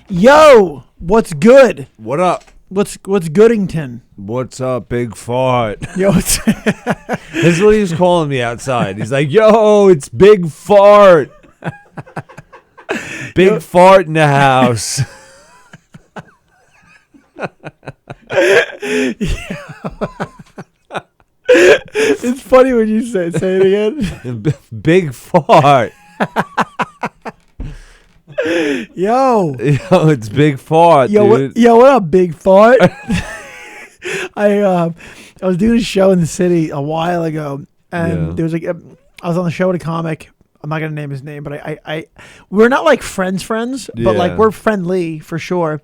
Yo, what's good? What up? What's Goodington? What's up, big fart? Yo, it's This is what he was calling me outside. He's like, yo, it's big fart. Big fart in the house. it's funny when you say it again. Big fart. Yo, it's big fart, dude. What up, big fart? I was doing a show in the city a while ago, and there was I was on the show with a comic. I'm not gonna name his name, but I we're not like friends, but like we're friendly for sure,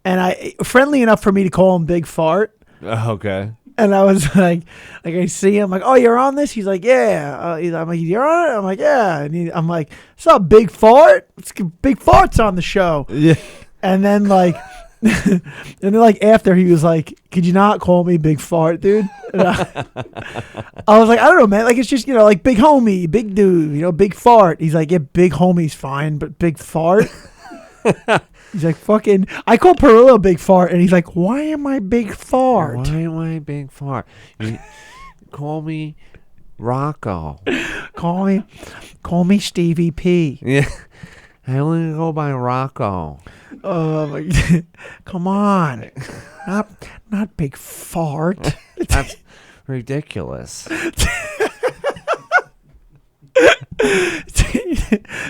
and friendly enough for me to call him Big Fart. Okay. And I was like I see him, like, oh, you're on this? He's like, yeah. I'm like, you're on it? I'm like, yeah. And I'm like, what's up, Big Fart? Big Fart's on the show. Yeah. And then like, after he was like, could you not call me Big Fart, dude? And I was like, I don't know, man. Like, it's just, like big homie, big dude, Big Fart. He's like, yeah, big homie's fine, but Big Fart? He's like, fucking, I call Perillo Big Fart, and he's like, why am I Big Fart? Why am I Big Fart? You call me Rocco. Call me Stevie P. Yeah, I only go by Rocco. Oh my God. Come on, not Big Fart. That's ridiculous.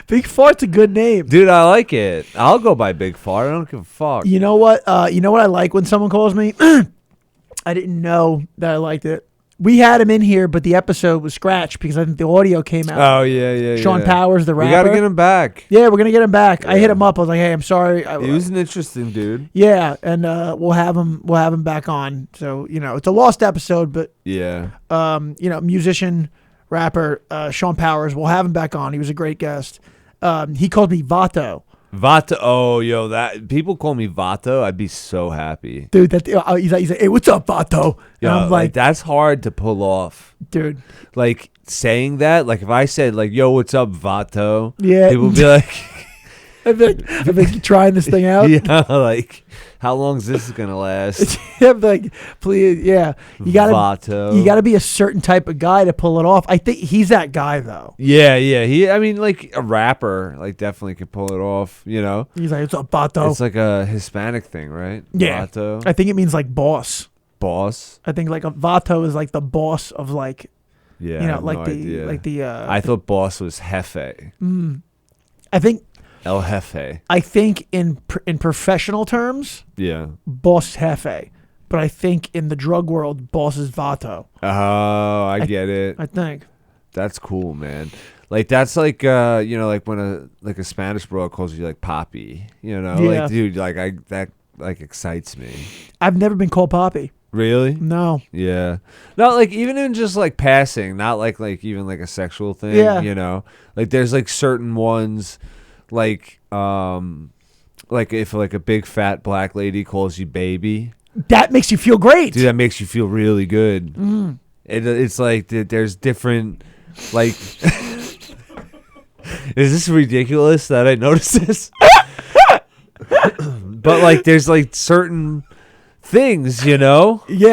Big Fart's a good name, dude. I like it. I'll go by Big Fart. I don't give a fuck. You know what? You know what I like when someone calls me? I didn't know that I liked it. We had him in here, but the episode was scratched because I think the audio came out. Oh yeah. Sean Powers, the rapper. We gotta get him back. Yeah, we're gonna get him back. Yeah. I hit him up. I was like, hey, I'm sorry. He was an interesting dude. Yeah, and we'll have him back on. So it's a lost episode, but yeah. Musician. Rapper Sean Powers, we'll have him back on. He was a great guest. He called me Vato. Vato, oh yo, that people call me Vato, I'd be so happy, dude. He's like, hey, what's up, Vato? And I'm like, that's hard to pull off, dude. Like saying that, like if I said like, yo, what's up, Vato? Yeah, people would be like, I'd be like, trying this thing out. Yeah, like how long is this gonna last? Yeah, like, please, yeah. You gotta be a certain type of guy to pull it off. I think he's that guy though. Yeah. I mean, like a rapper, like definitely could pull it off. He's like, what's up, Vato? It's like a Hispanic thing, right? Yeah. Vato. I think it means like boss. Boss. I think like a Vato is like the boss of like. Yeah. I thought boss was Jefe. I think. El Jefe. I think in professional terms, boss Jefe. But I think in the drug world, boss is Vato. Oh, I get it. I think. That's cool, man. Like that's like like when a Spanish bro calls you like Papi, like dude, like that like excites me. I've never been called Papi. Really? No. Yeah. No, like even in just like passing, not like even like a sexual thing, Like there's like certain ones like if like a big fat black lady calls you baby, that makes you feel great. Dude, that makes you feel really good. It's like there's different like is this ridiculous that I noticed this? But like there's like certain things, Yeah,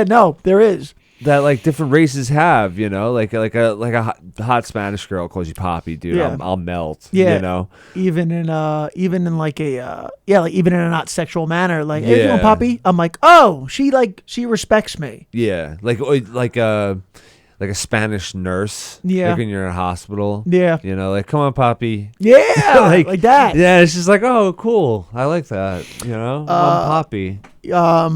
no, there is. That like different races have, like a hot Spanish girl calls you Papi, dude. Yeah. I'll melt. Yeah, even in like a even in a not sexual manner, like hey, Papi. I'm like, oh, she respects me. Yeah, like a Spanish nurse. Yeah, like when you're in a hospital. Yeah, like come on, Papi. Yeah, like that. Yeah, it's just like, oh, cool. I like that. I'm Papi.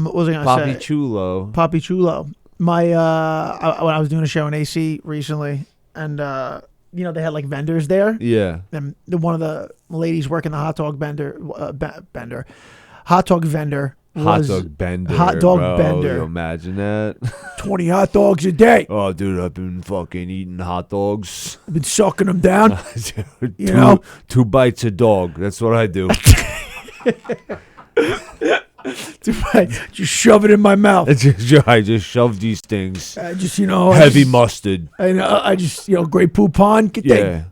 What was I gonna say? Papi Chulo. My when I was doing a show in AC recently, and they had like vendors there. Yeah. And one of the ladies working the hot dog vendor. Hot dog bender. Imagine that. 20 hot dogs a day. Oh, dude, I've been fucking eating hot dogs. I've been sucking them down. Dude, two bites a dog. That's what I do. Just shove it in my mouth. I just shove these things. Heavy mustard. I just Grey Poupon. Get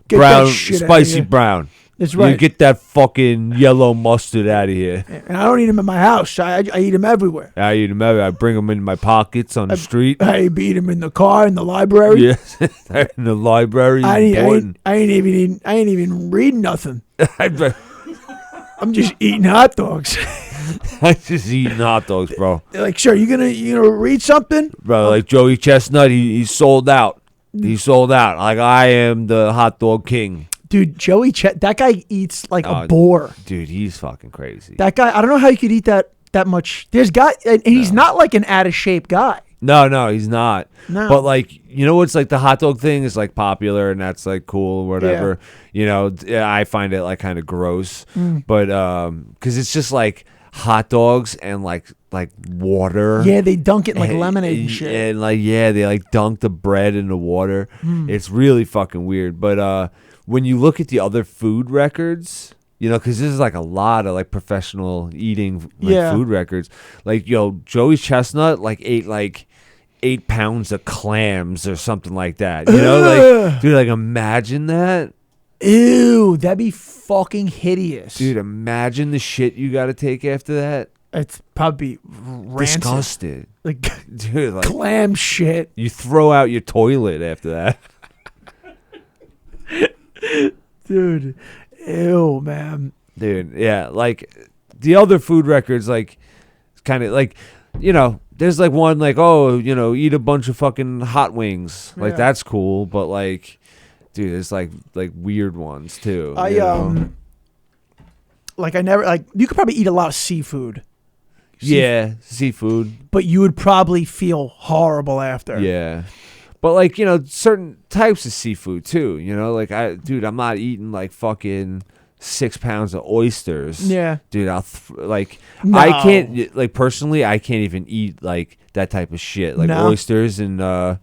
brown, that shit spicy brown. That's right. You get that fucking yellow mustard out of here. And I don't eat them in my house. I eat them everywhere. I eat them everywhere. I bring them in my pockets on the street. I eat them in the car, in the library. Yes, in the library. I ain't even reading nothing. I'm just eating hot dogs. I just eating hot dogs, bro. They're like, sure, you gonna read something, bro? Like Joey Chestnut, he's sold out. He's sold out. Like I am the hot dog king. Dude, that guy eats like a boar. Dude, he's fucking crazy. That guy, I don't know how you could eat that much. And he's not like an out of shape guy. No, he's not. No. But like, you know what's like the hot dog thing is like popular and that's like cool or whatever. Yeah. You know, I find it like kind of gross. But cuz it's just like hot dogs and like water. Yeah, they dunk it in like lemonade and shit. And like they like dunk the bread in the water. It's really fucking weird. But when you look at the other food records, you know, because this is like a lot of like professional eating food records. Like, Joey Chestnut like ate like 8 pounds of clams or something like that. You know, like, dude, like imagine that. Ew, that'd be fucking hideous. Dude, imagine the shit you got to take after that. It's probably rancid. Disgusted. Like, dude, like clam shit. You throw out your toilet after that. Dude, ew, man. Dude, yeah, like the other food records, like kind of like, you know, there's like one like, oh, you know, eat a bunch of fucking hot wings, like that's cool, but like, dude, there's like weird ones too. Like I never like you could probably eat a lot of seafood. Seafood, but you would probably feel horrible after. Yeah. But like, you know, certain types of seafood too, you know, like I'm not eating like fucking 6 pounds of oysters. Yeah. Dude, I can't, like personally, I can't even eat like that type of shit. Like oysters and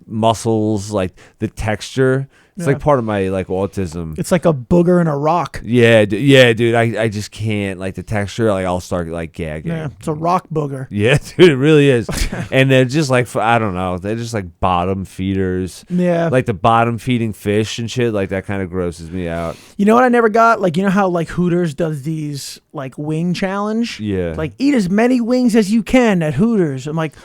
mussels, like the texture. It's like part of my like autism. It's like a booger in a rock. Yeah, dude. I just can't like the texture. Like I'll start like gagging. Yeah, it's a rock booger. Yeah, dude, it really is. And they're just like I don't know. They're just like bottom feeders. Yeah, like the bottom feeding fish and shit. Like that kind of grosses me out. You know what I never got? Like you know how like Hooters does these like wing challenge. Yeah. Like eat as many wings as you can at Hooters. I'm like,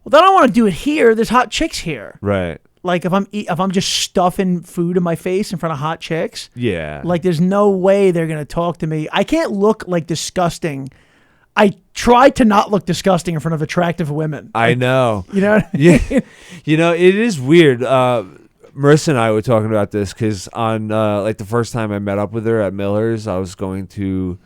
well, I don't want to do it here. There's hot chicks here. Right. Like if I'm just stuffing food in my face in front of hot chicks, like there's no way they're gonna talk to me. I can't look like disgusting. I try to not look disgusting in front of attractive women. I know. You know what I mean? Yeah. You know, it is weird. Marissa and I were talking about this because on like the first time I met up with her at Miller's, I was going to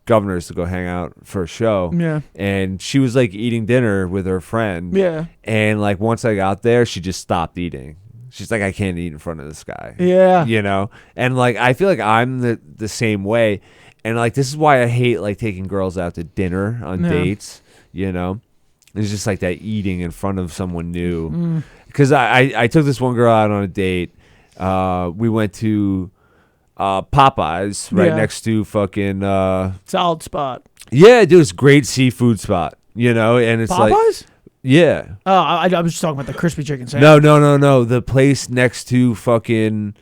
Governor's to go hang out for a show. Yeah. And she was like eating dinner with her friend. Yeah. And like once I got there, she just stopped eating. She's like, I can't eat in front of this guy. Yeah. You know? And like I feel like I'm the same way. And like this is why I hate like taking girls out to dinner on dates, you know? It's just like that eating in front of someone new. Because I took this one girl out on a date. We went to Popeyes right next to fucking solid spot. Yeah, dude, it's a great seafood spot, you know, and it's Popeyes? Like yeah. Oh, I was just talking about the crispy chicken sandwich. No. The place next to fucking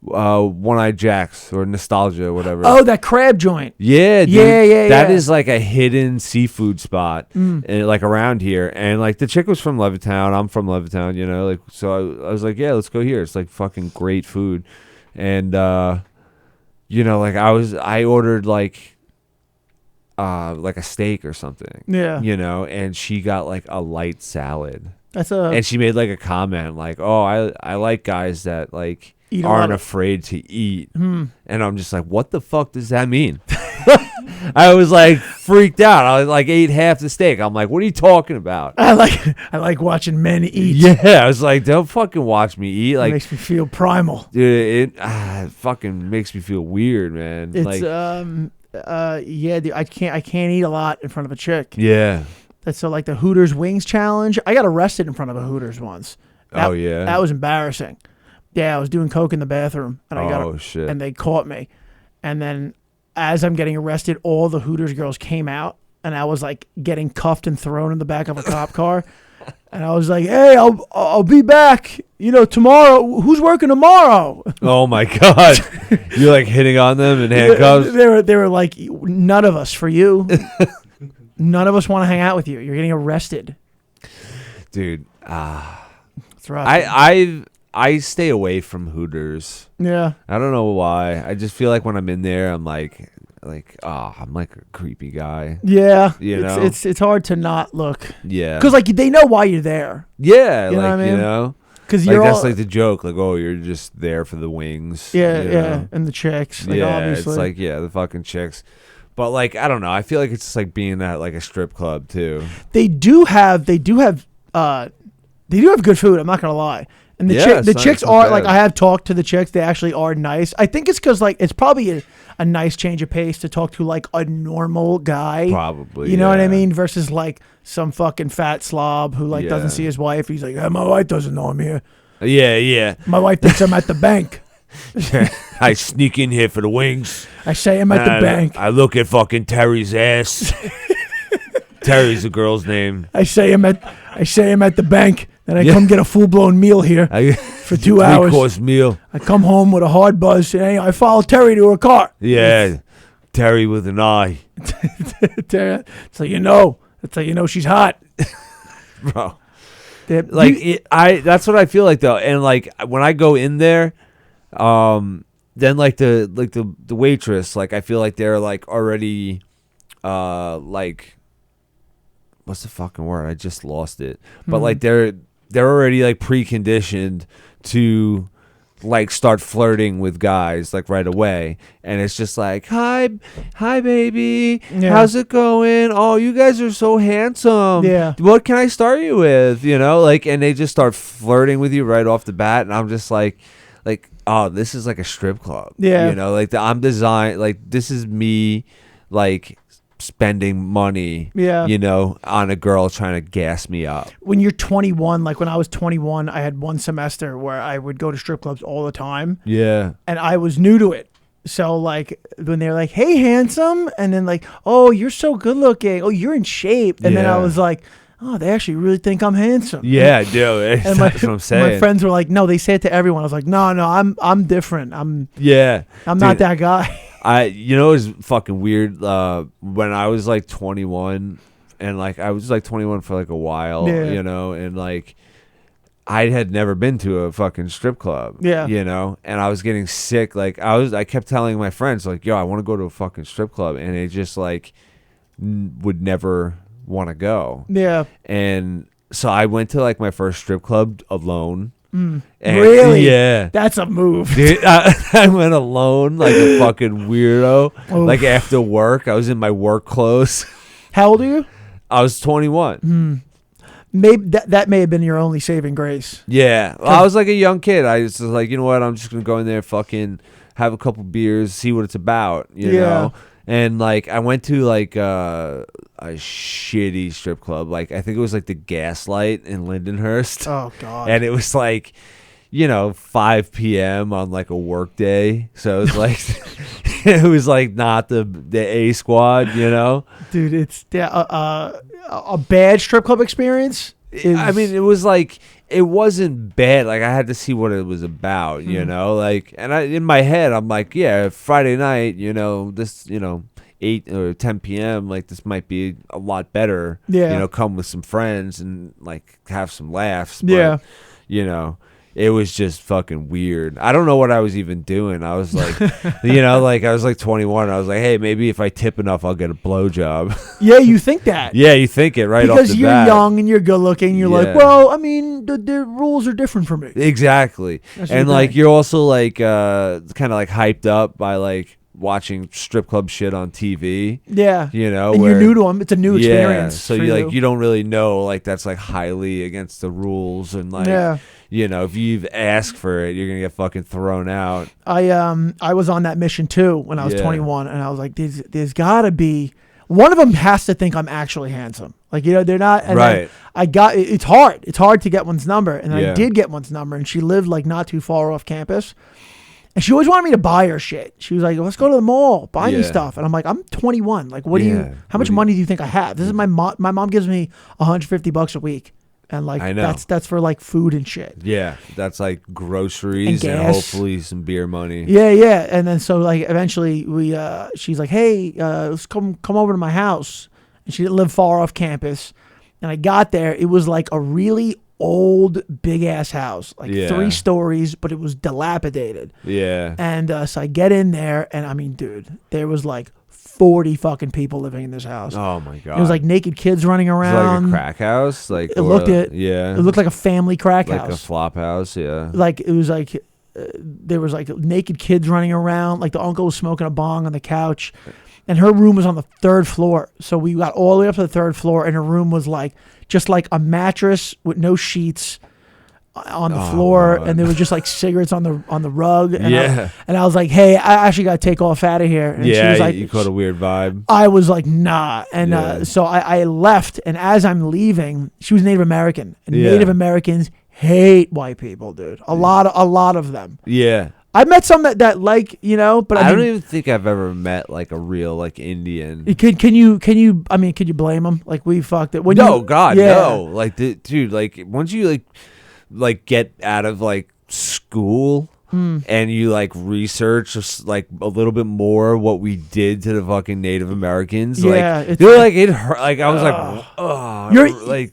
One-Eyed Jack's or Nostalgia or whatever. Oh, that crab joint. Yeah, dude. Yeah. That is like a hidden seafood spot like around here. And like the chick was from Levittown. I'm from Levittown, you know, like so I was like, yeah, let's go here. It's like fucking great food. And you know, like I ordered like a steak or something. Yeah. You know, and she got like a light salad. And she made like a comment like, "Oh, I like guys that like aren't afraid to eat." And I'm just like, "What the fuck does that mean?" I was like freaked out. I like ate half the steak. I'm like, "What are you talking about?" I like watching men eat. Yeah, I was like, "Don't fucking watch me eat." Like, it makes me feel primal. Dude, it fucking makes me feel weird, man. It's like, yeah, dude, I can't eat a lot in front of a chick. Yeah. That's so like the Hooters wings challenge. I got arrested in front of a Hooters once. Oh yeah. That was embarrassing. Yeah, I was doing coke in the bathroom and shit. And they caught me. And then as I'm getting arrested, all the Hooters girls came out and I was like getting cuffed and thrown in the back of a cop car. And I was like, hey, I'll be back, tomorrow. Who's working tomorrow? Oh my God. You're like hitting on them in handcuffs? They were like, none of us for you. None of us want to hang out with you. You're getting arrested. Dude, That's rough. I stay away from Hooters. Yeah. I don't know why. I just feel like when I'm in there, I'm like, I'm like a creepy guy. Yeah. You know? It's hard to not look. Yeah. Because, like, they know why you're there. Yeah. You know what I mean? You know? Because like you're that's all, like the joke. Like, oh, you're just there for the wings. Yeah, you yeah. know? And the chicks. Like, yeah, obviously. it's like, the fucking chicks. But, like, I don't know. I feel like it's just like being at, like, a strip club, too. They do have good food. I'm not going to lie. And the chicks are, like, I have talked to the chicks. They actually are nice. I think it's because, like, it's probably a nice change of pace to talk to, like, a normal guy. Probably, You know what I mean? Versus, like, some fucking fat slob who, like, doesn't see his wife. He's like, my wife doesn't know I'm here. Yeah. My wife thinks I'm at the bank. I sneak in here for the wings. I say I'm at the bank. I look at fucking Terry's ass. Terry's the girl's name. I say I'm at the bank. Then I come get a full-blown meal here for 2 hours. 3-course meal. I come home with a hard buzz. Hey, I follow Terry to her car. Yeah, Terry with an eye. Terry, so you know. That's how you know she's hot. Bro. That's what I feel like, though. And, like, when I go in there, then, like, the waitress, like, I feel like they're, like, already, like, what's the fucking word? I just lost it. But, like, they're already, like, preconditioned to, like, start flirting with guys, like, right away. And it's just like, hi baby. Yeah. How's it going? Oh, you guys are so handsome. Yeah. What can I start you with? You know, like, and they just start flirting with you right off the bat. And I'm just like, oh, this is like a strip club. Yeah. You know, like, I'm designed, like, this is me, like, spending money, you know, on a girl trying to gas me up. When you're 21, like when I was 21, I had one semester where I would go to strip clubs all the time. Yeah. And I was new to it. So, like, when they're like, hey, handsome, and then like, oh, you're so good looking. Oh, you're in shape. And then I was like, oh, they actually really think I'm handsome. Yeah, I do. That's what I'm saying. My friends were like, no, they say it to everyone. I was like, no, I'm different. I'm Dude, not that guy. You know, it was fucking weird. When I was like 21, and like I was like 21 for like a while, you know, and like I had never been to a fucking strip club, you know, and I was getting sick. Like I kept telling my friends, like, yo, I want to go to a fucking strip club, and they just like would never want to go. Yeah. And so I went to like my first strip club alone. Really? Yeah. That's a move. Dude, I went alone like a fucking weirdo. Like after work, I was in my work clothes. How old are you? I was 21. Maybe that may have been your only saving grace. Yeah. Well, I was like a young kid. I was like, you know what? I'm just going to go in there, fucking have a couple beers, see what it's about, you know? And like I went to like a shitty strip club. Like I think it was like the Gaslight in Lindenhurst. Oh God! And it was like, you know, 5 p.m. on like a work day. So it was like it was like not the A squad, you know. Dude, it's a bad strip club experience. I mean, it was like it wasn't bad. Like I had to see what it was about, you know. Like, and in my head, I'm like, yeah, Friday night, you know, this, you know, 8 or 10 p.m. Like this might be a lot better. Yeah, you know, come with some friends and like have some laughs. But, you know. It was just fucking weird. I don't know what I was even doing. I was like, you know, like I was like 21. I was like, hey, maybe if I tip enough, I'll get a blowjob. Yeah, you think that. Yeah, you think it right off the bat. Because you're young and you're good looking. You're like, well, I mean, the rules are different for me. Exactly. And like you're also like kind of like hyped up by like watching strip club shit on TV. Yeah. You know, and you're new to them. It's a new experience. So you don't really know like that's like highly against the rules and like you know, if you've asked for it, you're gonna get fucking thrown out. I was on that mission too when I was 21, and I was like, there's gotta be one of them has to think I'm actually handsome. Like, you know, they're not. And right. It's hard. It's hard to get one's number, and I did get one's number, and she lived like not too far off campus. And she always wanted me to buy her shit. She was like, let's go to the mall, buy me stuff. And I'm like, I'm 21. Like, how much money do you think I have? This is my mom. My mom gives me $150 a week. And like I know. that's for like food and shit. Yeah, that's like groceries and hopefully some beer money. Yeah. And then so like eventually she's like, hey, let's come over to my house. And she didn't live far off campus. And I got there, it was like a really old big ass house, like 3 stories, but it was dilapidated. Yeah. And so I get in there, and I mean, dude, there was like 40 fucking people living in this house. Oh my god! It was like naked kids running around. Like a crack house, like it looked it. Yeah, it looked like a family crack house, like a flop house. Yeah, like it was like there was like naked kids running around. Like the uncle was smoking a bong on the couch, and her room was on the 3rd floor. So we got all the way up to the 3rd floor, and her room was like just like a mattress with no sheets on the floor, and there was just like cigarettes on the rug. And I was like, hey, I actually got to take off out of here. And she was like, you caught a weird vibe. I was like, nah. And so I left, and as I'm leaving, she was Native American, and Native Americans hate white people, dude. A lot of them. Yeah. I met some that like, you know, but I don't even think I've ever met like a real like Indian. Can you I mean, could you blame them? Like we fucked it. No. Like dude, like once you like get out of like school and you like research just like a little bit more what we did to the fucking Native Americans. Like they're like it hurt. Like I was like, oh,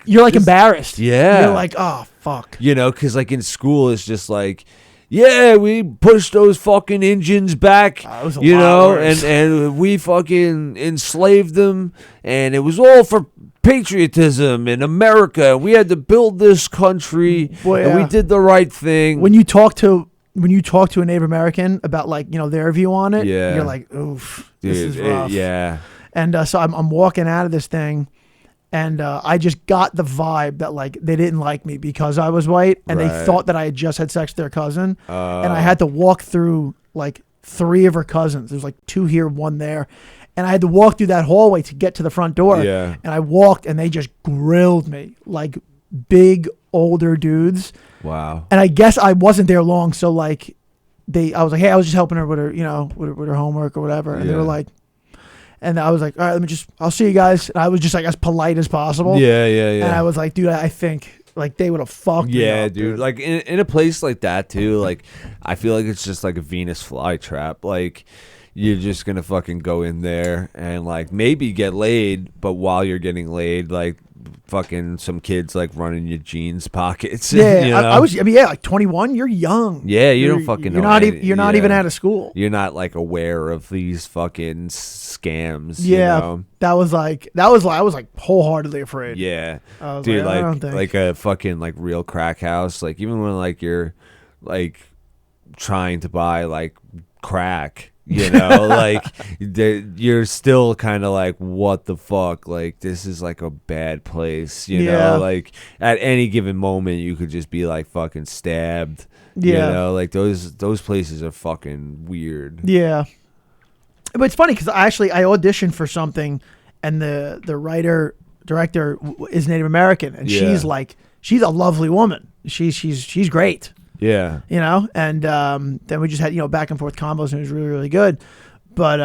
you're like embarrassed. Yeah. You're like, oh fuck. You know, because like in school it's just like, yeah, we pushed those fucking Indians back, you know, and we fucking enslaved them, and it was all for patriotism in America. We had to build this country, and we did the right thing. When you talk to a Native American about like, you know, their view on it, you're like, oof, dude, this is rough. And so I'm walking out of this thing. And I just got the vibe that like they didn't like me because I was white, and they thought that I had just had sex with their cousin, and I had to walk through like 3 of her cousins. There's like 2 here, 1 there, and I had to walk through that hallway to get to the front door. And I walked, and they just grilled me like big older dudes. Wow. And I guess I wasn't there long, so like I was like, hey, I was just helping her with her, you know, with her homework or whatever, and they were like. And I was like, all right, I'll see you guys. And I was just like as polite as possible. Yeah. And I was like, dude, I think like they would have fucked me up, dude. Like in a place like that too, like I feel like it's just like a Venus flytrap. Like you're just going to fucking go in there and like maybe get laid. But while you're getting laid, like fucking some kids like running your jeans pockets. Yeah, you know? I was like 21. You're young. Yeah, you don't fucking know. You're not even out of school. You're not like aware of these fucking scams. Yeah, you know? I was like I was like wholeheartedly afraid. Yeah, dude, like a fucking like real crack house. Like even when like you're like trying to buy like crack. You know, like you're still kind of like, what the fuck? Like, this is like a bad place, you know? Like, at any given moment, you could just be like fucking stabbed. Yeah. You know, like those places are fucking weird. Yeah. But it's funny because I auditioned for something, and the writer, director is Native American, and she's a lovely woman. She's great. Yeah. You know, and then we just had, you know, back and forth combos, and it was really, really good. But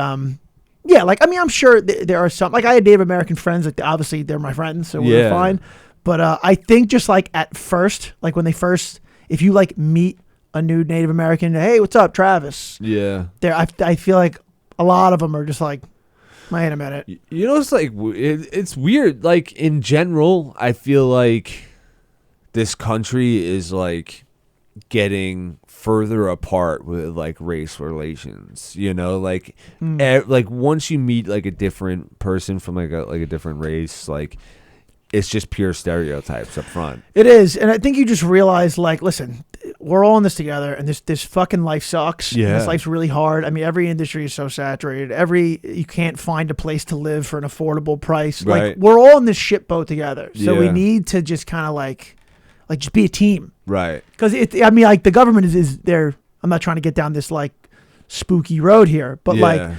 yeah, like, I mean, I'm sure there are some, like I had Native American friends, like obviously they're my friends, so we're fine. But I think just like at first, like when if you like meet a new Native American, hey, what's up, Travis? Yeah. I feel like a lot of them are just like, wait a minute. You know, it's like, it's weird. Like in general, I feel like this country is like getting further apart with like race relations, you know, like like once you meet like a different person from like a different race, like it's just pure stereotypes up front. It is. And I think you just realize, like, listen, we're all in this together, and this fucking life sucks. Yeah. This life's really hard. I mean, every industry is so saturated. You can't find a place to live for an affordable price. Right. Like, we're all in this shit boat together. So we need to just kind of like just be a team. Right. Because I mean, like, the government is there. I'm not trying to get down this like spooky road here, but like,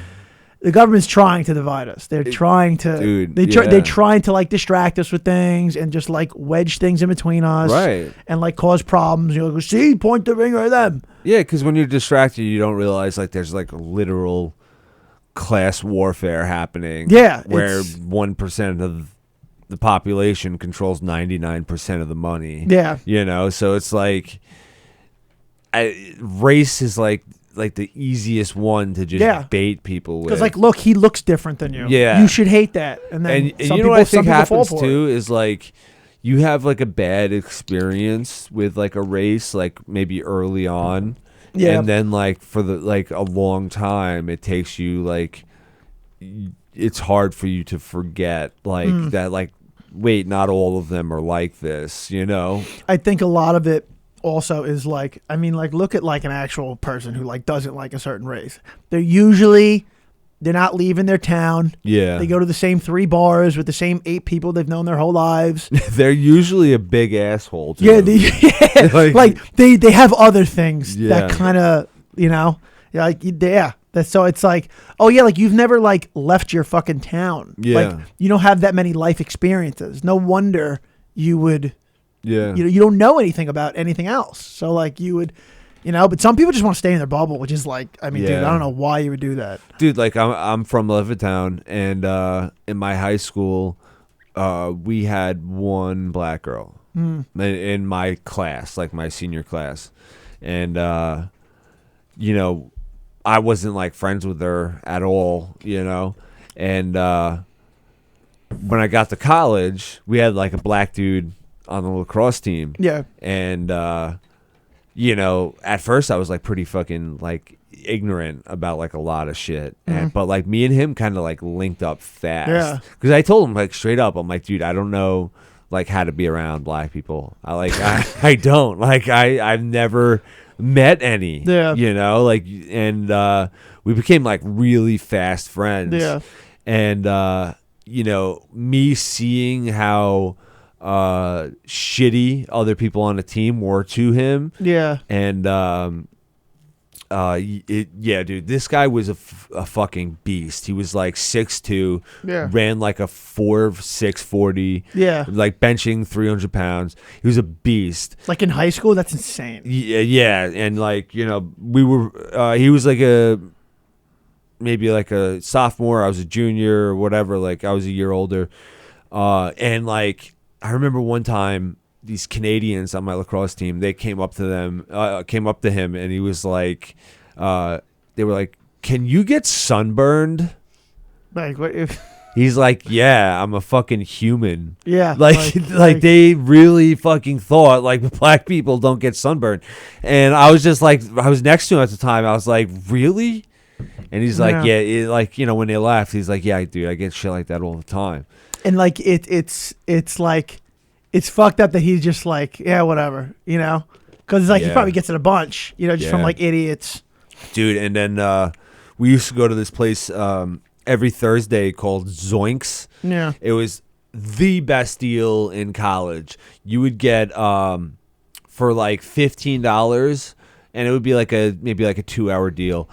the government's trying to divide us. They're trying to, they're trying to like distract us with things and just like wedge things in between us, right? And like cause problems. You know, see, point the finger at them. Yeah, because when you're distracted, you don't realize like there's like literal class warfare happening. Yeah, where 1% of the population controls 99% of the money. Yeah. You know, so it's like race is like the easiest one to just bait people with. Because like, look, he looks different than you. Yeah. You should hate that. And then and you know what I think happens too is like you have like a bad experience with like a race, like maybe early on. Yeah. And then like for the like a long time, it takes you like it's hard for you to forget like that like wait, not all of them are like this, you know? I think a lot of it also is like, I mean, like look at like an actual person who like doesn't like a certain race. They're not leaving their town. Yeah. They go to the same 3 bars with the same 8 people they've known their whole lives. They're usually a big asshole too. Yeah, like they have other things that kind of, you know, so it's like, oh yeah, like you've never like left your fucking town. Yeah. Like you don't have that many life experiences. No wonder you would. Yeah. You don't know anything about anything else. So like you would. You know, but some people just want to stay in their bubble, which is like, I mean, dude, I don't know why you would do that. Dude, like I'm from Levittown, and in my high school, we had one black girl in my class, like my senior class, and you know, I wasn't like friends with her at all, you know, and when I got to college, we had like a black dude on the lacrosse team, and you know, at first I was like pretty fucking like ignorant about like a lot of shit, but like me and him kind of like linked up fast. Because I told him like straight up, I'm like, dude, I don't know like how to be around black people. I don't like I've never met any. You know, like, and we became like really fast friends. And you know, me seeing how shitty other people on the team were to him. And dude, this guy was a fucking beast. He was like 6'2", ran like a 4.6 40, like benching 300 pounds. He was a beast. Like in high school, that's insane. Yeah, and like, you know, we were he was like maybe like a sophomore, I was a junior or whatever, like I was a year older. And like I remember one time these Canadians on my lacrosse team, they came up to him, and he was like, they were like, "Can you get sunburned?" Like what if? He's like, "Yeah, I'm a fucking human." Yeah, like they really fucking thought like black people don't get sunburned, and I was just like, I was next to him at the time. I was like, "Really?" And he's like, "Yeah, like you know when they laughed, he's like, yeah, dude, I get shit like that all the time." And like it's like it's fucked up that he's just like, yeah, whatever, you know, because like he probably gets it a bunch, you know, just from like idiots. Dude, and then we used to go to this place every Thursday called Zoinks. Yeah, it was the best deal in college. You would get for like $15, and it would be like maybe like a 2-hour deal.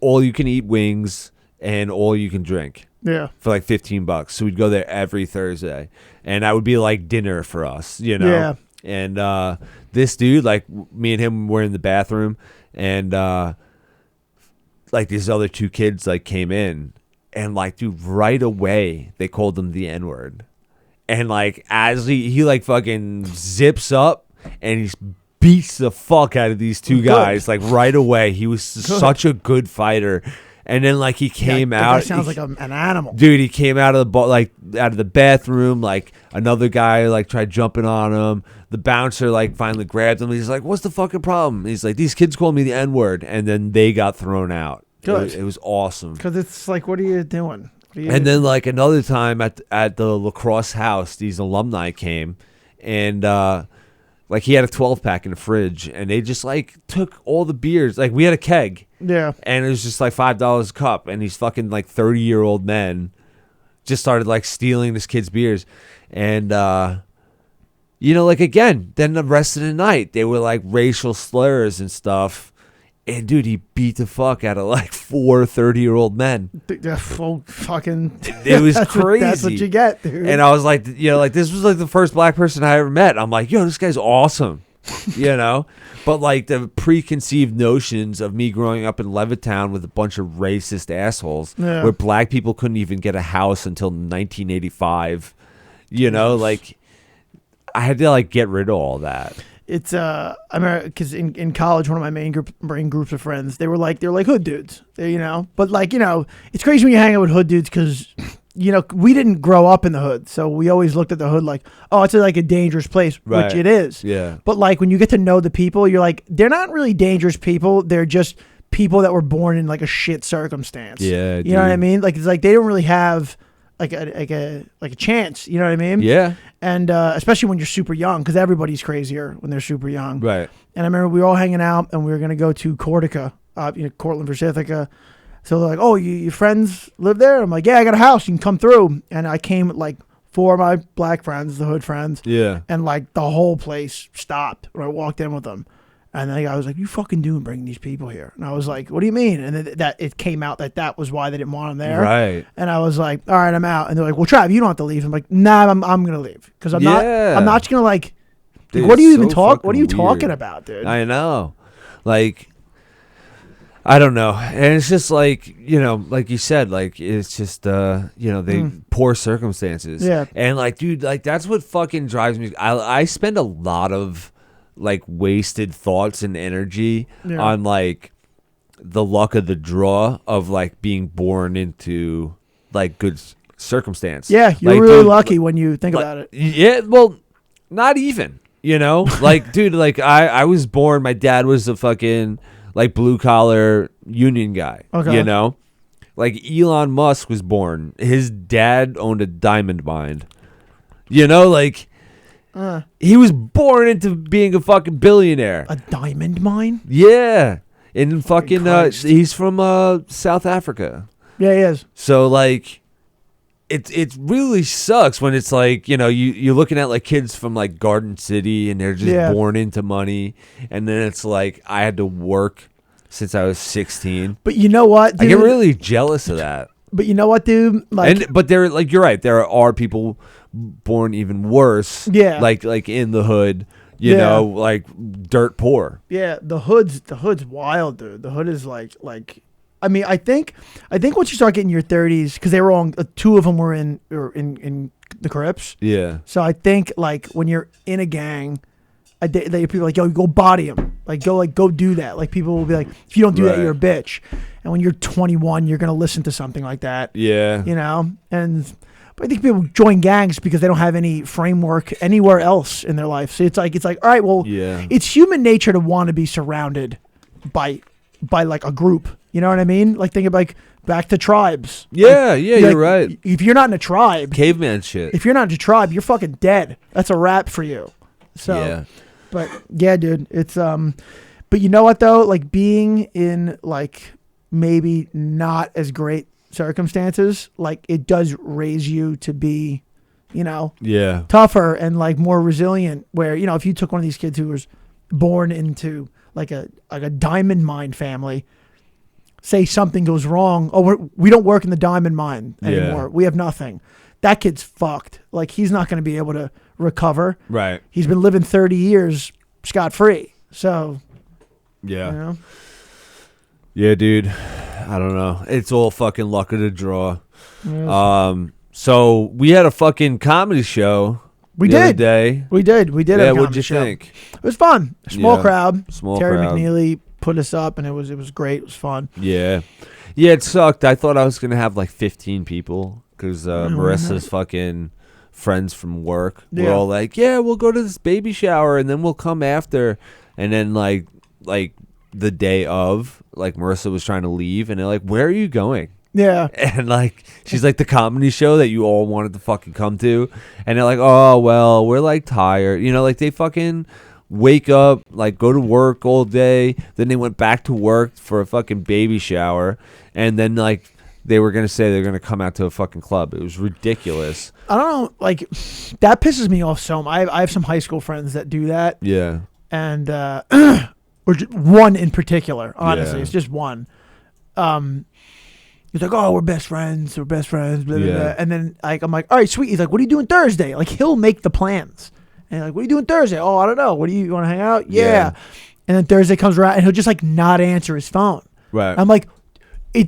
All you can eat wings and all you can drink. Yeah. For like $15. So we'd go there every Thursday. And that would be like dinner for us, you know? Yeah. And this dude, like me and him were in the bathroom, and like these other 2 kids like came in, and like dude, right away they called him the N-word. And like as he like fucking zips up and he beats the fuck out of these 2 guys like right away. He was such a good fighter. And then like he came out. That sounds like an animal, dude. He came out of the bathroom. Like another guy like tried jumping on him. The bouncer like finally grabbed him. He's like, "What's the fucking problem?" He's like, "These kids called me the N-word," and then they got thrown out. Good. It was awesome. Because it's like, what are you doing? Then like another time at the lacrosse house, these alumni came, and like he had a 12-pack in the fridge, and they just like took all the beers. Like we had a keg. Yeah. And it was just like $5 a cup, and these fucking like 30-year-old men just started like stealing this kid's beers. And you know, like again, then the rest of the night they were like racial slurs and stuff. And dude, he beat the fuck out of like 4 30-year-old men. Fucking it was crazy. That's what you get, dude. And I was like, you know, like this was like the first black person I ever met. I'm like, yo, this guy's awesome. You know, but like the preconceived notions of me growing up in Levittown with a bunch of racist assholes, where black people couldn't even get a house until 1985. You know, like I had to like get rid of all that. It's I remember because in college, one of my main groups of friends, they were like hood dudes, you know. But like, you know, it's crazy when you hang out with hood dudes because, you know, we didn't grow up in the hood, so we always looked at the hood like, oh, it's like a dangerous place, Right. which it is. Yeah. But like when you get to know the people, you're like, they're not really dangerous people. They're just people that were born in like a shit circumstance. Yeah, you know what I mean? Like it's like they don't really have like a chance. You know what I mean? Yeah. And especially when you're super young, because everybody's crazier when they're super young. Right. And I remember we were all hanging out, and we were gonna go to Cortica, Cortland, Versithica. So they're like, "Oh, your friends live there?" I'm like, "Yeah, I got a house. You can come through." And I came with like 4 of my black friends, the hood friends. Yeah. And like the whole place stopped when I walked in with them. And then the guy was like, "You fucking doing bringing these people here?" And I was like, "What do you mean?" And then that it came out that was why they didn't want them there. Right. And I was like, "All right, I'm out." And they're like, "Well, Trav, you don't have to leave." I'm like, "Nah, I'm gonna leave because I'm not just gonna like. Dude, what do you even so talk? What are you fucking talking weird. about, dude?" I know. Like, I don't know. And it's just like, you know, like you said, like it's just, you know, they poor circumstances. Yeah. And like, dude, like that's what fucking drives me. I spend a lot of like wasted thoughts and energy on like the luck of the draw of like being born into like good circumstance. Yeah, you're like, really dude, lucky when you think about it. Yeah, well, not even, you know? Like, dude, like I was born, my dad was a fucking like blue collar union guy. Okay. You know? Like Elon Musk was born. His dad owned a diamond mine. You know, like he was born into being a fucking billionaire. A diamond mine? Yeah. In fucking he's from South Africa. Yeah, he is. So like it really sucks when it's like, you know, you're looking at like kids from like Garden City and they're just born into money, and then it's like I had to work since I was 16. But you know what, dude? I get really jealous of that. But you know what, dude? Like, But there, like, you're right. There are people born even worse. Yeah. Like in the hood, you know, like dirt poor. yeah, the hood's wild, dude. The hood is like I mean, I think once you start getting your 30s, because they were on 2 of them were in the Crips. Yeah. So I think like when you're in a gang, people are like, yo, go body him, like go do that. Like people will be like, if you don't do that, you're a bitch. And when you're 21, you're gonna listen to something like that. Yeah. You know, but I think people join gangs because they don't have any framework anywhere else in their life. So it's like all right, well, it's human nature to want to be surrounded by like a group. You know what I mean? Like think of like back to tribes. Yeah, like, you're right. If you're not in a tribe, Caveman shit. if you're not in a tribe, you're fucking dead. That's a wrap for you. So, yeah. But yeah, dude, it's but you know what though? Like being in like maybe not as great circumstances, like it does raise you to be, you know, tougher and like more resilient. Where, you know, if you took one of these kids who was born into like a diamond mine family, say something goes wrong, we don't work in the diamond mine anymore. We have nothing. That kid's fucked. Like he's not going to be able to recover. Right. He's been living 30 years scot-free. So, yeah. You know? Yeah, dude. I don't know. It's all fucking luck of the draw. Yes. So we had a fucking comedy show the other day. We did. We did. Yeah, have a what'd comedy you show. think? It was fun. Small crowd. Terry crowd. McNeely put us up, and it was great. It was fun. Yeah. Yeah, it sucked. I thought I was going to have like 15 people because Marissa's fucking friends from work were all like, yeah, we'll go to this baby shower and then we'll come after. And then like the day of, like Marissa was trying to leave and they're like, where are you going? Yeah. And like she's like, the comedy show that you all wanted to fucking come to. And they're like, oh, well, we're like tired. You know, like they fucking wake up, like go to work all day. Then they went back to work for a fucking baby shower. And then like they were going to say they're going to come out to a fucking club. It was ridiculous. I don't know. Like that pisses me off so much. I have some high school friends that do that. Yeah. And or one in particular, honestly. It's just one. He's like, oh, we're best friends. Blah, blah, blah. And then like I'm like, all right, sweet. He's like, what are you doing Thursday? Like he'll make the plans. And like, what are you doing Thursday? Oh, I don't know. What do you want to hang out? Yeah. And then Thursday comes around and he'll just like not answer his phone. Right. I'm like,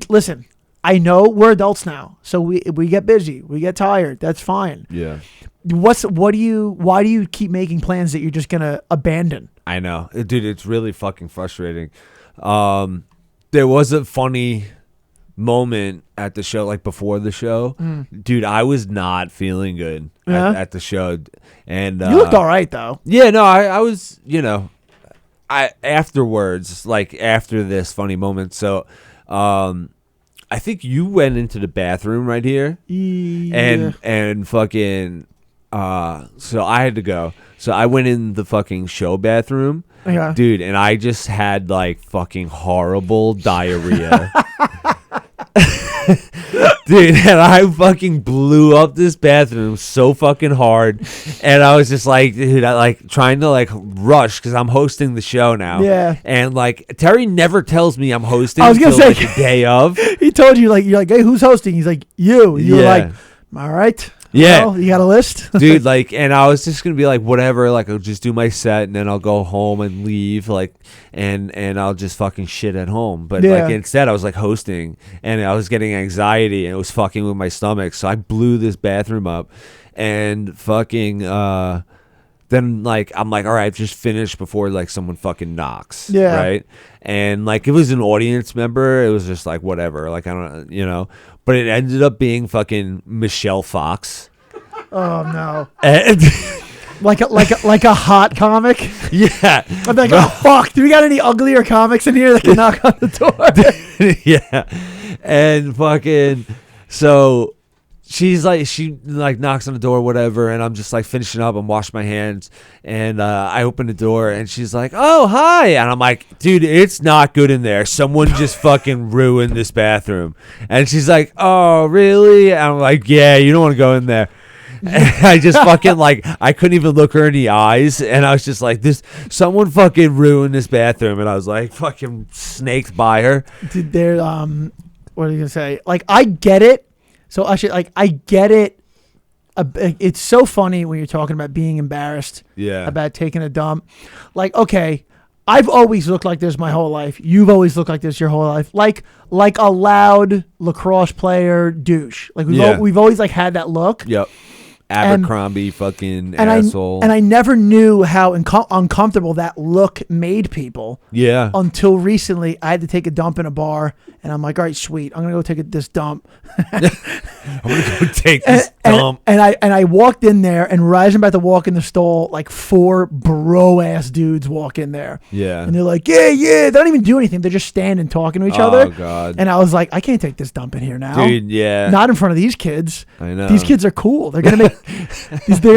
listen, I know we're adults now, so we get busy, we get tired. That's fine. Yeah. Why do you keep making plans that you're just gonna abandon? I know, dude. It's really fucking frustrating. There was a funny moment at the show, like before the show, dude. I was not feeling good at the show, and you looked all right though. Yeah, no, I was, I afterwards, like after this funny moment. So, I think you went into the bathroom right here, and fucking. So I had to go. So I went in the fucking show bathroom, dude, and I just had like fucking horrible diarrhea. Dude, and I fucking blew up this bathroom so fucking hard, and I was just like, dude, I like trying to like rush because I'm hosting the show now. Yeah, and like Terry never tells me I'm hosting. I was gonna say like, the day of. He told you, like, you're like, hey, who's hosting? He's like, you. You were like, all right. Yeah, well, you got a list, dude. Like, and I was just gonna be like, whatever. Like, I'll just do my set, and then I'll go home and leave. Like, and I'll just fucking shit at home. But like instead, I was like hosting, and I was getting anxiety, and it was fucking with my stomach. So I blew this bathroom up, and fucking. Then like I'm like, all right, just finish before like someone fucking knocks. Yeah. Right. And like it was an audience member. It was just like whatever. Like I don't, But it ended up being fucking Michelle Fox. Oh no! And like a hot comic. Yeah. I'm like, oh fuck! Do we got any uglier comics in here that can knock on the door? Yeah. And fucking so she knocks on the door, whatever, and I'm just like finishing up. I'm washing my hands, and I open the door, and she's like, "Oh, hi!" And I'm like, "Dude, it's not good in there. Someone just fucking ruined this bathroom." And she's like, "Oh, really?" And I'm like, "Yeah, you don't want to go in there." And I just fucking like I couldn't even look her in the eyes, and I was just like, someone fucking ruined this bathroom, and I was like fucking snaked by her. Dude, what are you gonna say? Like, I get it. So actually, like, I get it. It's so funny when you're talking about being embarrassed. Yeah. About taking a dump. Like, okay, I've always looked like this my whole life. You've always looked like this your whole life. Like a loud lacrosse player douche. Like we've always like had that look. Yep. Abercrombie fucking and asshole. I never knew how uncomfortable that look made people. Yeah. Until recently, I had to take a dump in a bar, and I'm like, all right, sweet, I'm gonna go take this dump. I'm gonna go take this dump. And I walked in there, and right as I'm about to walk in the stall, like 4 bro ass dudes walk in there. Yeah. And they're like, yeah. They don't even do anything. They're just standing talking to each other. Oh God. And I was like, I can't take this dump in here now. Dude, yeah. Not in front of these kids. I know. These kids are cool. They're gonna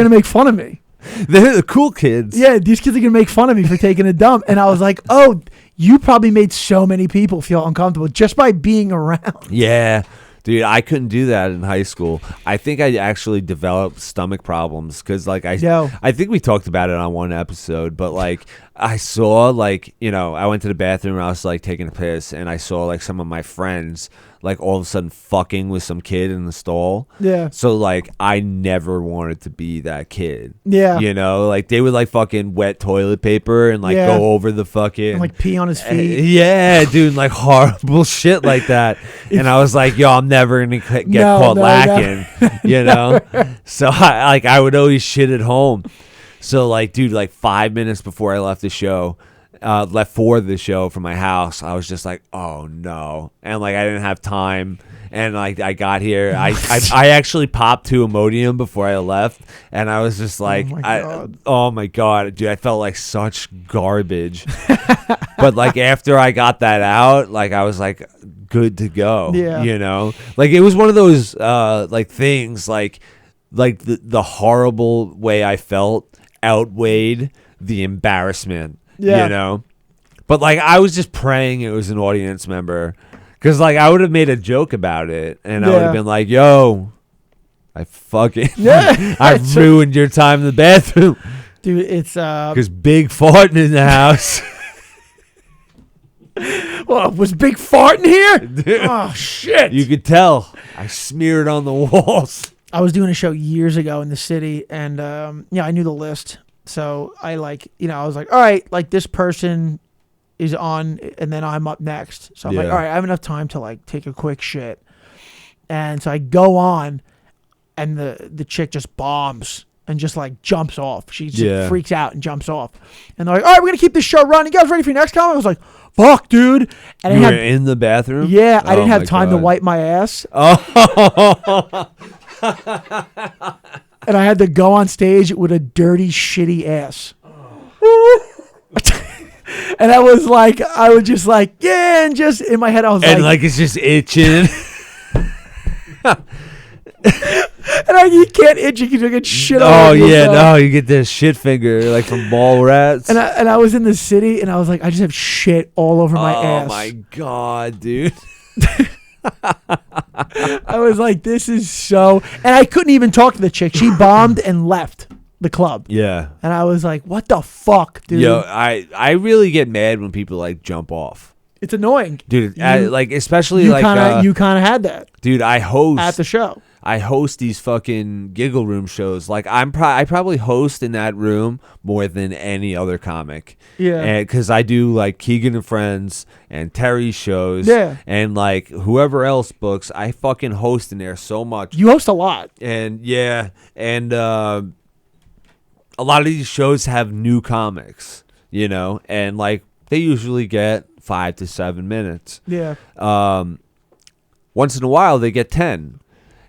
make fun of me. They're the cool kids. Yeah, these kids are gonna make fun of me for taking a dump. And I was like, oh, you probably made so many people feel uncomfortable just by being around. Yeah. Dude, I couldn't do that in high school. I think I actually developed stomach problems because, like, I think we talked about it on one episode, but, like, I saw, like, I went to the bathroom and I was, like, taking a piss, and I saw, like, some of my friends, like, all of a sudden fucking with some kid in the stall. Yeah. So, like, I never wanted to be that kid. Yeah. Like, they would, like, fucking wet toilet paper and, like, go over the fucking... And, like, pee on his feet. Yeah, dude, like, horrible shit like that. And I was like, yo, I'm never going to get caught lacking, So, I would always shit at home. So, like, dude, like 5 minutes before I left the show, for the show from my house, I was just like, oh no. And like I didn't have time, and like I got here, I actually popped 2 Imodium before I left, and I was just like, oh my god, dude, I felt like such garbage. But like after I got that out, like I was like good to go. Like it was one of those like things like the horrible way I felt outweighed the embarrassment. But like I was just praying it was an audience member, because like I would have made a joke about it, and I would have been like, yo, I fucking I ruined your time in the bathroom, dude. It's because big farting in the house. Well, was Big farting here? Dude, oh shit, you could tell. I smeared on the walls. I was doing a show years ago in the city, and I knew the list. So I I was like, all right, like this person is on, and then I'm up next. So I'm like, all right, I have enough time to like take a quick shit. And so I go on, and the chick just bombs and just like jumps off. She just freaks out and jumps off. And they're like, all right, we're going to keep this show running. You guys ready for your next comment? I was like, fuck, dude. And you were in the bathroom? Yeah, I didn't have time to wipe my ass. Oh. And I had to go on stage with a dirty, shitty ass. And I was just like, yeah, and just in my head, I was and like it's just itching. And you can't itch, you can get shit on. Oh yeah, no, you get this shit finger like from mall rats. And I was in the city, and I was like, I just have shit all over my ass. Oh my god, dude. I was like, this is so, and I couldn't even talk to the chick. She bombed and left the club. Yeah. And I was like, what the fuck, dude? Yo, I really get mad when people like jump off. It's annoying, dude. Like especially you like you kind of had that, dude. I host at the show. I host these fucking giggle room shows. Like I probably host in that room more than any other comic. Yeah. And because I do like Keegan and Friends and Terry's shows. Yeah. And like whoever else books, I fucking host in there so much. You host a lot. And yeah, and a lot of these shows have new comics, you know, and like they usually get 5 to 7 minutes. Yeah. Once in a while they get 10.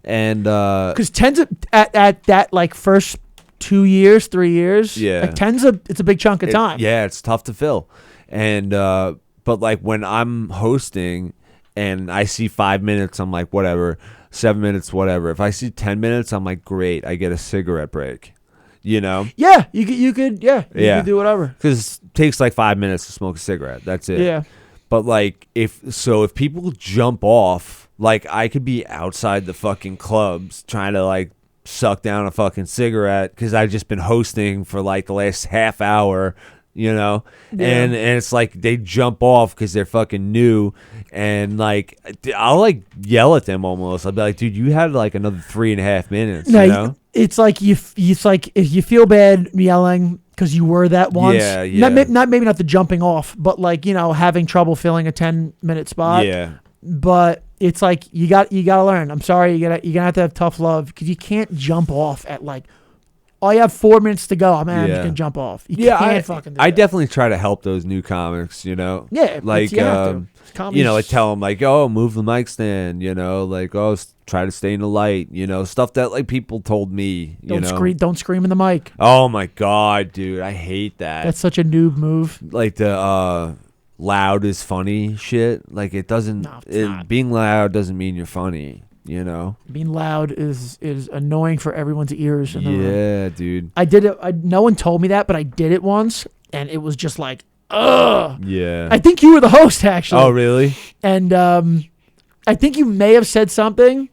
And because 10's at that like first 2 years, 3 years, yeah, like 10's it's a big chunk of time. Yeah, it's tough to fill. And but like when I'm hosting and I see 5 minutes, I'm like whatever. 7 minutes, whatever. If I see 10 minutes, I'm like great. I get a cigarette break. You know? Yeah, you could could do whatever. Because it takes like 5 minutes to smoke a cigarette. That's it. Yeah. But like if people jump off. Like, I could be outside the fucking clubs trying to, like, suck down a fucking cigarette because I've just been hosting for, like, the last half hour, you know? Yeah. And it's like they jump off because they're fucking new. And, like, I'll, like, yell at them almost. I'll be like, dude, you had, like, another 3.5 minutes, you know? It's like it's like if you feel bad yelling because you were that once. Yeah, yeah. Maybe not the jumping off, but, like, you know, having trouble filling a 10-minute spot. Yeah. But it's like you gotta learn. I'm sorry, you're gonna have to have tough love because you can't jump off at like, oh, you have 4 minutes to go. I'm just gonna jump off. You can't fucking do that. I definitely try to help those new comics, you know. Yeah, like you know, like tell them like, oh, move the mic stand, you know, like oh, try to stay in the light, you know, stuff that like people told me. Don't scream in the mic. Oh my god, dude, I hate that. That's such a noob move. Like the loud is funny shit. Like it doesn't. No, being loud doesn't mean you're funny. You know. Being loud is annoying for everyone's ears. In the room. Yeah, dude. I did it. No one told me that, but I did it once, and it was just like, ugh. Yeah. I think you were the host actually. Oh, really? And I think you may have said something.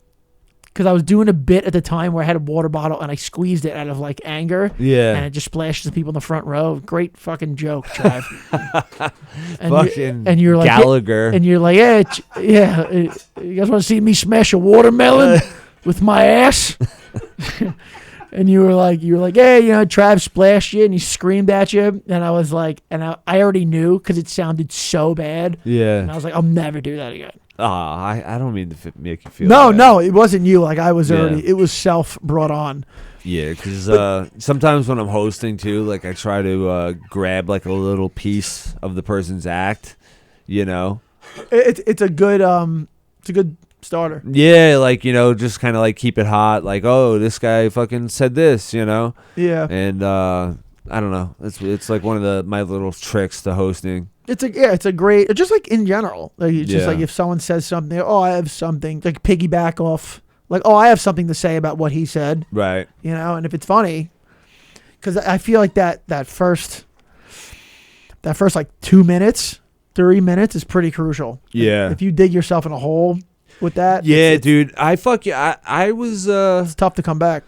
Because I was doing a bit at the time where I had a water bottle and I squeezed it out of like anger. Yeah. And it just splashed the people in the front row. Great fucking joke, Trav. and you're like Gallagher. And you're like, yeah. You guys want to see me smash a watermelon with my ass? And you were like, hey, you know, Trav splashed you and he screamed at you. And I was like, and I already knew because it sounded so bad. Yeah. And I was like, I'll never do that again. I don't mean to make you feel No, it wasn't you. Like I was already, it was self brought on. Yeah, because sometimes when I'm hosting too, like I try to grab like a little piece of the person's act, you know. It's a good starter. Yeah, like you know, just kind of like keep it hot. Like, oh, this guy fucking said this, you know. Yeah. And I don't know. It's like one of my little tricks to hosting. It's a great, just like in general. Like it's just like if someone says something, oh, I have something, like piggyback off, like, oh, I have something to say about what he said. Right. You know, and if it's funny, because I feel like that first like 2 minutes, 3 minutes is pretty crucial. Yeah. If you dig yourself in a hole with that. Yeah, dude. I was. It's tough to come back.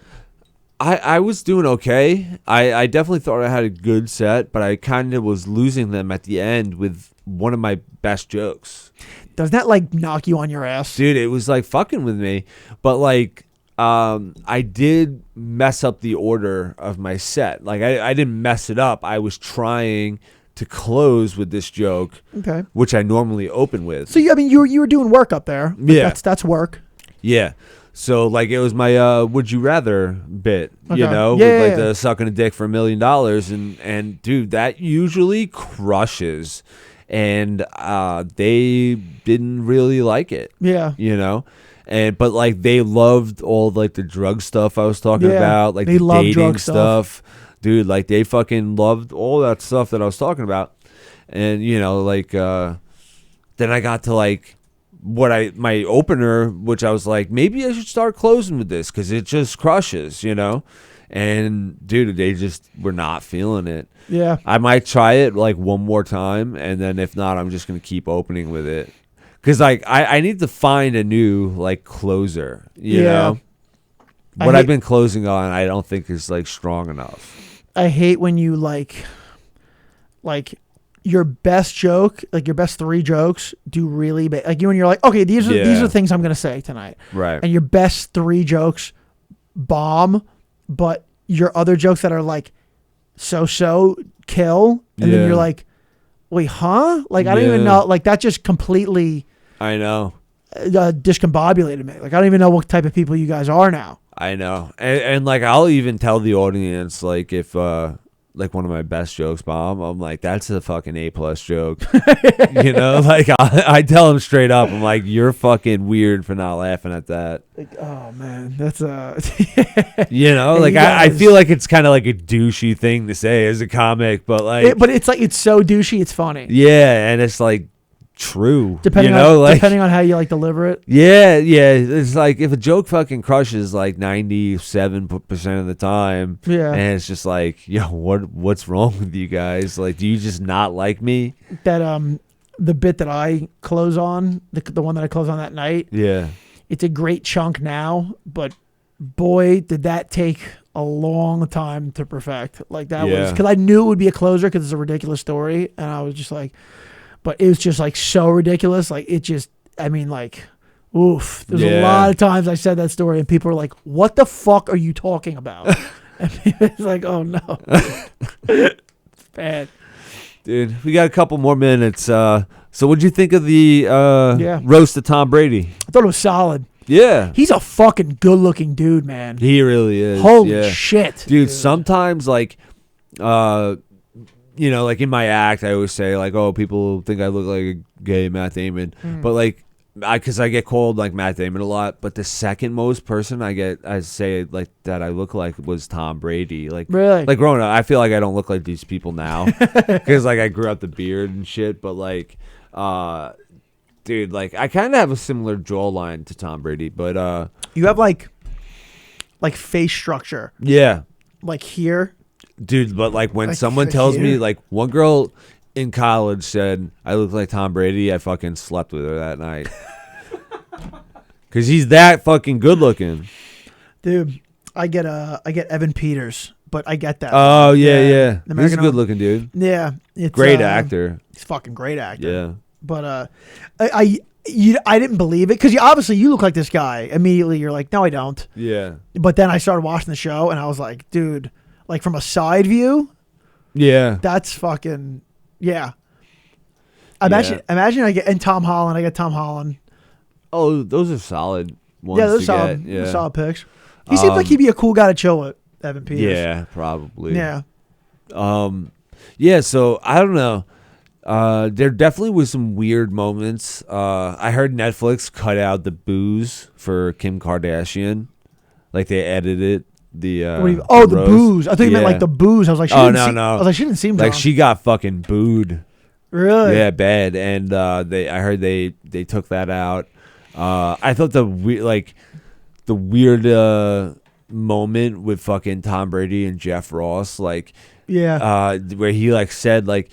I was doing okay. I definitely thought I had a good set, but I kind of was losing them at the end with one of my best jokes. Doesn't that like knock you on your ass? Dude, it was like fucking with me. But like I did mess up the order of my set. Like I didn't mess it up. I was trying to close with this joke, okay, which I normally open with. So you were doing work up there. Yeah, that's work. Yeah. So like it was my would you rather bit, Okay. you know, Yeah, with like yeah. the sucking a dick for $1 million, and dude, that usually crushes, and they didn't really like it, Yeah. you know, but like they loved all like the drug stuff I was talking Yeah. about, like They the love dating drug stuff. dude, like they fucking loved all that stuff that I was talking about, and you know, like then I got to like my opener, which I was like, maybe I should start closing with this because it just crushes, you know? And dude, they just were not feeling it. Yeah. I might try it like one more time, and then if not, I'm just gonna keep opening with it. Cause like I need to find a new like closer, you know? What I've been closing on I don't think is like strong enough. I hate when you like your best joke, like your best 3 jokes do really bad. Like you when you're like, okay, these are things I'm gonna say tonight. Right. And your best 3 jokes bomb, but your other jokes that are like so kill, and then you're like, wait, huh? Like I don't even know. Like that just completely I know. Discombobulated me. Like I don't even know what type of people you guys are now. I know. And like I'll even tell the audience like if like one of my best jokes bomb, I'm like, that's a fucking A+ joke. You know, like I tell them straight up, I'm like, you're fucking weird for not laughing at that. Like, oh man, that's you know, like I feel like it's kind of like a douchey thing to say as a comic, but like but it's like it's so douchey, it's funny. Yeah, and it's like true, depending on how you like deliver it. Yeah, it's like if a joke fucking crushes like 97% of the time, and it's just like, yo, what's wrong with you guys? Like, do you just not like me? That the bit that I close on, the one that I close on that night, it's a great chunk now, but boy, did that take a long time to perfect. Like that was because I knew it would be a closer because it's a ridiculous story, and I was just like. But it was just like so ridiculous. Like it just, I mean, like, oof. There's a lot of times I said that story and people are like, what the fuck are you talking about? And it's like, oh no. It's bad. Dude, we got a couple more minutes. So what'd you think of the roast of Tom Brady? I thought it was solid. Yeah. He's a fucking good looking dude, man. He really is. Holy shit. Dude, sometimes like, you know, like in my act, I always say like, "Oh, people think I look like a gay Matt Damon," but like, because I get called like Matt Damon a lot. But the second most person I say like that I look like was Tom Brady. Like, really, like growing up, I feel like I don't look like these people now because like I grew out the beard and shit. But like, dude, like I kind of have a similar jawline to Tom Brady, but you have like face structure. Yeah, like here. Dude, but like when someone tells me, like one girl in college said I look like Tom Brady, I fucking slept with her that night. Cause he's that fucking good looking. Dude, I get Evan Peters, but I get that. Oh yeah. He's a good looking dude. Yeah. It's great actor. He's a fucking great actor. Yeah. But I didn't believe it because you look like this guy. Immediately you're like, no, I don't. Yeah. But then I started watching the show and I was like, dude, like from a side view, that's fucking Imagine I get Tom Holland. Oh, those are solid ones. Yeah, those are solid picks. He seems like he'd be a cool guy to chill with, Evan Peters. Yeah, probably. Yeah. So I don't know. There definitely was some weird moments. I heard Netflix cut out the booze for Kim Kardashian, like they edited. The the booze. I thought you meant like the booze. I was like, no. I was like, she didn't seem drunk. Like she got fucking booed. Really? Yeah, bad. And I heard they took that out. I thought the weird moment with fucking Tom Brady and Jeff Ross, like where he like said like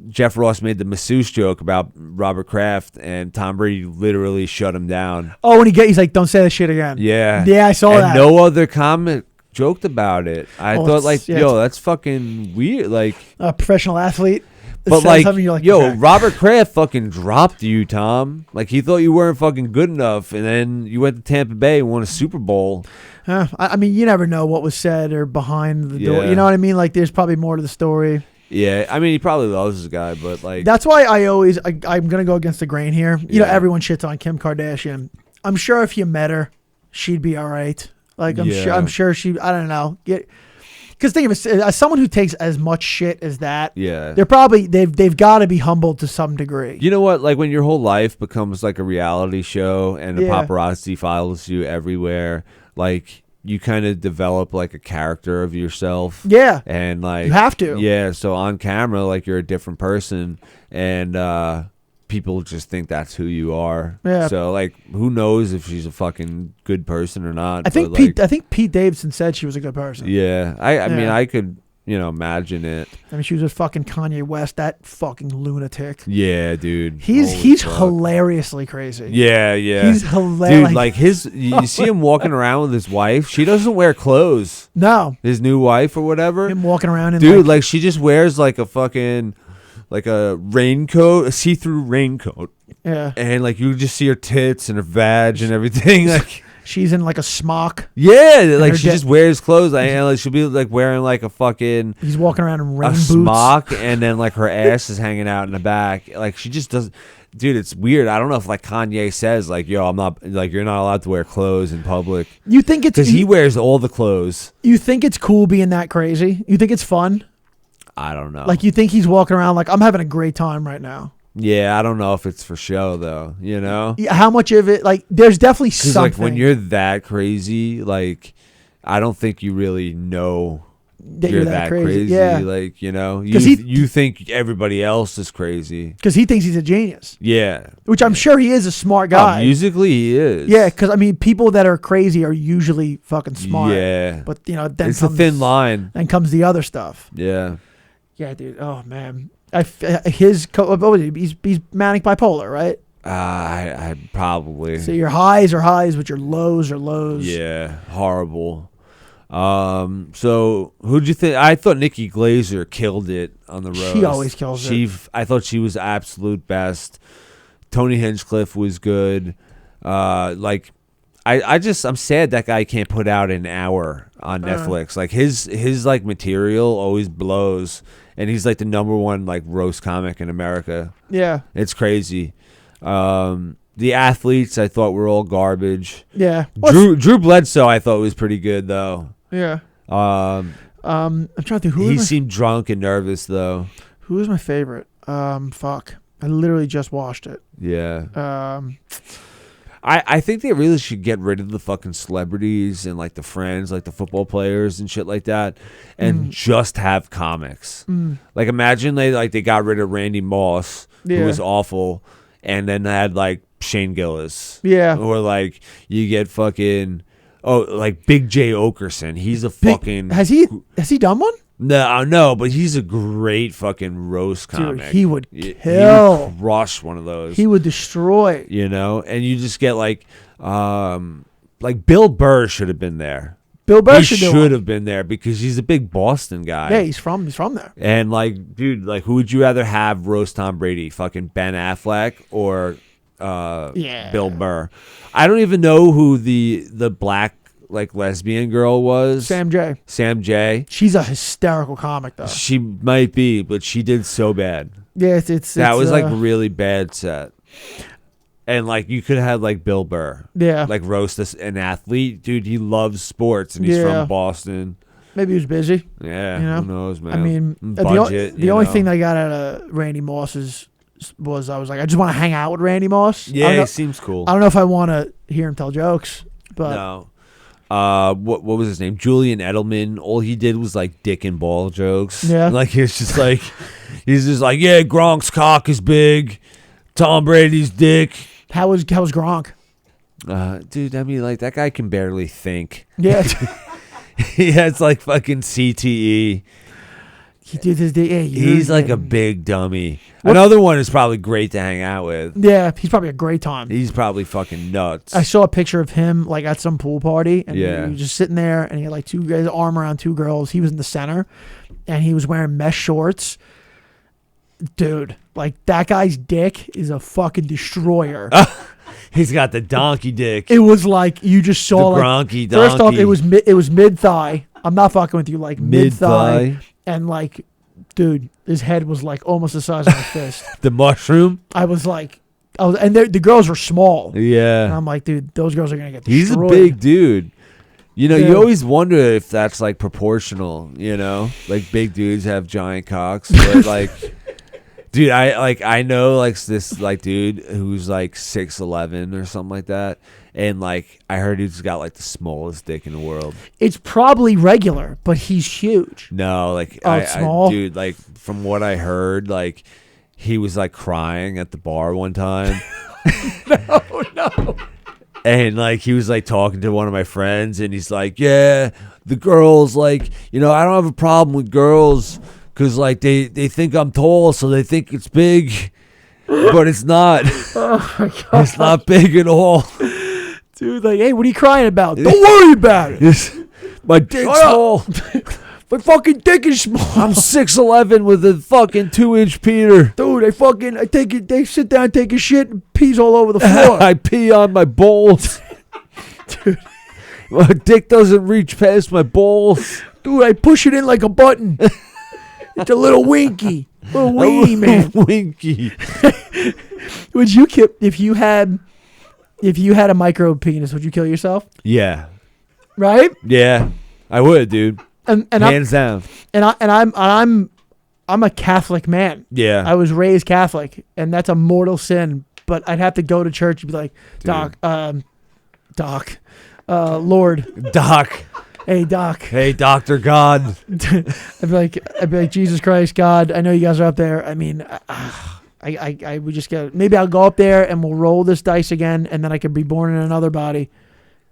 Jeff Ross made the masseuse joke about Robert Kraft, and Tom Brady literally shut him down. Oh, when he's like, "Don't say that shit again." Yeah, I saw that. No other comic joked about it. I thought like, yo, that's fucking weird. Like a professional athlete. But like, yo, Robert Kraft fucking dropped you, Tom. Like he thought you weren't fucking good enough, and then you went to Tampa Bay and won a Super Bowl. I mean, you never know what was said or behind the door. You know what I mean? Like, there's probably more to the story. Yeah, I mean, he probably loves this guy, but like... That's why I'm going to go against the grain here. You know, everyone shits on Kim Kardashian. I'm sure if you met her, she'd be all right. Like I'm sure she. I don't know. Because think of it, as someone who takes as much shit as that, they've got to be humbled to some degree. You know what? Like when your whole life becomes like a reality show and the paparazzi follows you everywhere, like you kind of develop like a character of yourself. Yeah, and like you have to. Yeah, so on camera, like you're a different person, and people just think that's who you are. Yeah. So like, who knows if she's a fucking good person or not? I think Pete Davidson said she was a good person. Yeah, I mean, I could imagine it. I mean, she was with fucking Kanye West, that fucking lunatic. Yeah, dude. He's hilariously crazy. Yeah. He's hilarious. Dude, like you see him walking around with his wife. She doesn't wear clothes. No. His new wife or whatever. Him walking around in dude, like she just wears like a fucking like a raincoat, a see-through raincoat. Yeah. And like you just see her tits and her vag and everything. Like she's in like a smock. Yeah, like she just wears clothes. Like she'll be like wearing like a fucking. He's walking around in rain boots. Smock, and then like her ass is hanging out in the back. Like she just does. Dude, it's weird. I don't know if like Kanye says like, yo, I'm not like you're not allowed to wear clothes in public. You think it's because he wears all the clothes. You think it's cool being that crazy? You think it's fun? I don't know. Like you think he's walking around like I'm having a great time right now. Yeah, I don't know if it's for show though. You know, how much of it? Like, there's definitely something. Like when you're that crazy, like I don't think you really know that you're that crazy. Yeah, like you think everybody else is crazy because he thinks he's a genius. Yeah, which I'm sure he is a smart guy. Musically, he is. Yeah, because I mean, people that are crazy are usually fucking smart. Yeah, but then it's a thin line. Then comes the other stuff. Yeah. Yeah, dude. Oh man, he's manic bipolar, right? I probably. So your highs are highs, but your lows are lows. Yeah, horrible. So who'd you think? I thought Nikki Glaser killed it on the road. She always kills it. I thought she was absolute best. Tony Hinchcliffe was good. Like. I'm sad that guy can't put out an hour on Netflix. Like his like material always blows, and he's like the #1 like roast comic in America. Yeah, it's crazy. The athletes I thought were all garbage. Yeah, Drew Bledsoe I thought was pretty good though. Yeah. I'm trying to think who he seemed drunk and nervous though. Who was my favorite? Fuck, I literally just watched it. Yeah. I think they really should get rid of the fucking celebrities and like the friends, like the football players and shit like that, and just have comics. Like imagine they got rid of Randy Moss, who was awful, and then they had like Shane Gillis. Yeah. Or like you get fucking like Big J Okerson. He's a fucking has he done one? No, but he's a great fucking roast comic. Dude, he would kill. He would crush one of those. He would destroy. And you just get like Bill Burr should have been there. Bill Burr should have been there because he's a big Boston guy. Yeah, he's from there. And like, dude, like, who would you rather have roast Tom Brady? Fucking Ben Affleck or Bill Burr? I don't even know who the black like lesbian girl was. Sam J. She's a hysterical comic though. She might be, but she did so bad. Yeah, that was like really bad set. And like you could have like Bill Burr. Yeah. Like roast an athlete. Dude, he loves sports and he's from Boston. Maybe he was busy. Yeah. Who knows, man? I mean, budget. The only thing that I got out of Randy Moss was I was like, I just want to hang out with Randy Moss. Yeah, he seems cool. I don't know if I want to hear him tell jokes, but no. What was his name? Julian Edelman. All he did was like dick and ball jokes. Yeah. Like he's just like yeah, Gronk's cock is big. Tom Brady's dick. How was Gronk? Dude, I mean like that guy can barely think. Yeah. He has like fucking CTE. He did his day. He's like a big dummy. Another one is probably great to hang out with. Yeah, he's probably a great time. He's probably fucking nuts. I saw a picture of him like at some pool party, and he was just sitting there, and he had like his arm around two girls. He was in the center, and he was wearing mesh shorts. Dude, like that guy's dick is a fucking destroyer. He's got the donkey dick. It was like you just saw the Gronky donkey. First off, it was mid thigh. I'm not fucking with you. Like mid thigh. And like, dude, his head was like almost the size of my fist. The mushroom? I was like, And the girls were small. Yeah. And I'm like, dude, those girls are gonna get destroyed. He's a big dude. You know, Yeah. you always wonder if that's like proportional, you know? Like big dudes have giant cocks, but like dude, I know like this like dude who's like 6'11" or something like that. And like I heard he's got like the smallest dick in the world. It's probably regular, but he's huge. No, like small? dude, like from what I heard, like he was like crying at the bar one time. No. And like he was like talking to one of my friends, and he's like, "Yeah, the girls, like, you know, I don't have a problem with girls because like they think I'm tall, so they think it's big, but it's not. Oh my god, it's not big at all, dude. Like, hey, what are you crying about? Don't worry about it. My dick's tall. My fucking dick is small. I'm 6'11" with a fucking 2-inch Peter. Dude, I take it. They sit down, take a shit, and pees all over the floor. I pee on my balls. Dude, my dick doesn't reach past my balls. dude, I push it in like a button. It's a little winky, little weenie, man. Winky. Would you kill if you had a micro penis? Would you kill yourself? Yeah. Right? Yeah. I would, dude. And Hands down. I'm a Catholic man. Yeah. I was raised Catholic, and that's a mortal sin. But I'd have to go to church and be like, Doc, Lord, Doc. Hey, Doc. Hey, Dr. God. I'd be like, Jesus Christ, God. I know you guys are up there. I mean, I would just get. Maybe I'll go up there and we'll roll this dice again, and then I could be born in another body.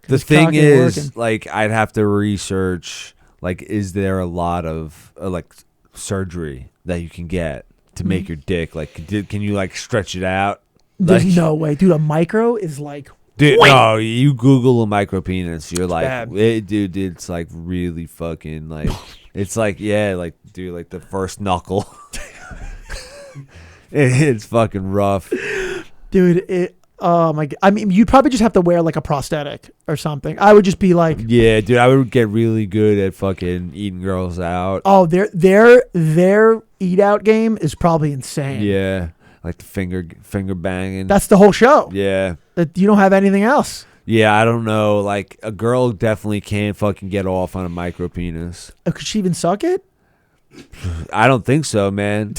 The thing is, like, I'd have to research. Like, is there a lot of like surgery that you can get to make your dick? Like, can you like stretch it out? There's like, no way, dude. A micro is like, dude. No, you Google a micro penis, you're like, bad. Dude, it's like really fucking like, it's like like dude, like the first knuckle. It's fucking rough, dude. Oh my god! I mean, you'd probably just have to wear like a prosthetic or something. I would just be like, yeah, dude. I would get really good at fucking eating girls out. oh, their eat out game is probably insane. Yeah, like the finger banging. That's the whole show. Yeah, That you don't have anything else. Yeah, I don't know. Like a girl definitely can't fucking get off on a micro penis. Could she even suck it? I don't think so, man.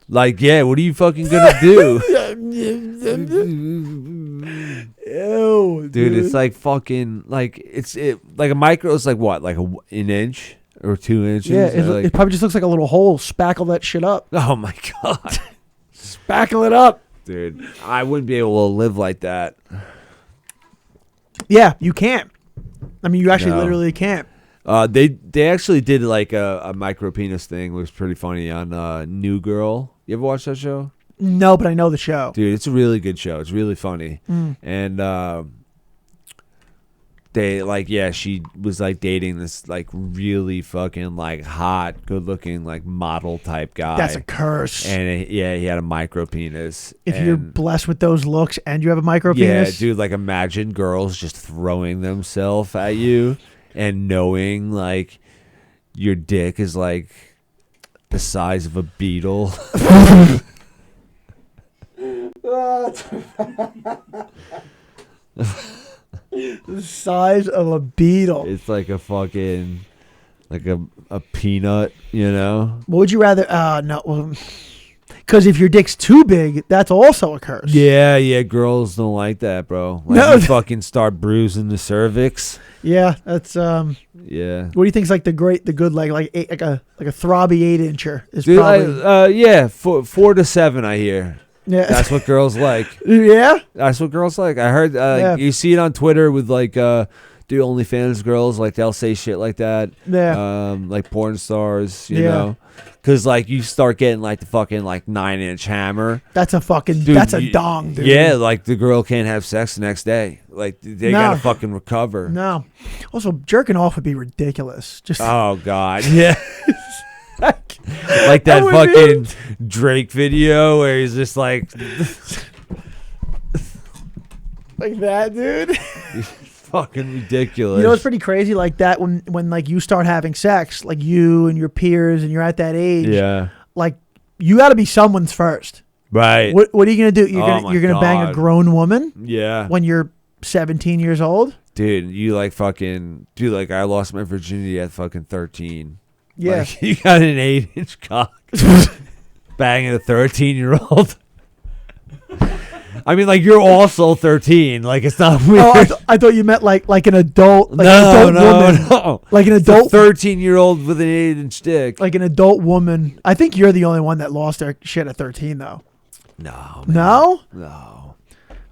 Like, yeah, what are you fucking gonna do? Ew, dude, it's like fucking like like a micro is like what, like an inch or 2 inches? Yeah, like, it probably just looks like a little hole. Spackle that shit up. oh my god, Spackle it up, dude. I wouldn't be able to live like that. Yeah, you can't. I mean, you actually No. literally can't. They actually did like a micro penis thing. It was pretty funny on New Girl. You ever watch that show? No, but I know the show. Dude, it's a really good show. It's really funny. And they like, yeah, she was like dating this like really fucking like hot, good looking like model type guy. That's a curse. And he had a micro penis. If you're blessed with those looks and you have a micro penis. Yeah, dude, like imagine girls just throwing themselves at you and knowing like your dick is like the size of a beetle. The size of a beetle. It's like a fucking like a peanut, you know? What would you rather? No. Because if your dick's too big, that's also a curse. Yeah, girls don't like that, bro. Like No. you fucking start bruising the cervix. Yeah, that's Yeah. What do you think's like the good like a throbby 8-incher is Dude, probably yeah, 4 to 7 I hear. yeah. That's what girls like. Yeah. That's what girls like. I heard Yeah. you see it on Twitter with like dude, OnlyFans girls, like they'll say shit like that. Yeah. Like porn stars, you Yeah. know. Cause like you start getting like the fucking like 9-inch hammer. That's a fucking Dude, that's a dong, dude. Yeah, like the girl can't have sex the next day. Like they No. gotta fucking recover. No. Also, jerking off would be ridiculous. Just Oh god, yeah. like Like that would fucking Drake video where he's just like that, dude. fucking ridiculous. You know what's pretty crazy like that when like you start having sex, like you and your peers and you're at that age. Yeah. Like you got to be someone's first. Right. What are you gonna do? You're gonna bang a God. grown woman Yeah. when you're 17 years old? Dude, you like fucking... Dude, like, I lost my virginity at fucking 13. Yeah. Like, you got an 8-inch cock. Banging a 13-year-old. I mean, like, you're also 13. Like, it's not weird. Oh, I thought you meant like an adult, like an adult woman. No. Like an adult 13-year-old with an 8-inch dick. Like an adult woman. I think you're the only one that lost their shit at 13, though. No. Man. No? No.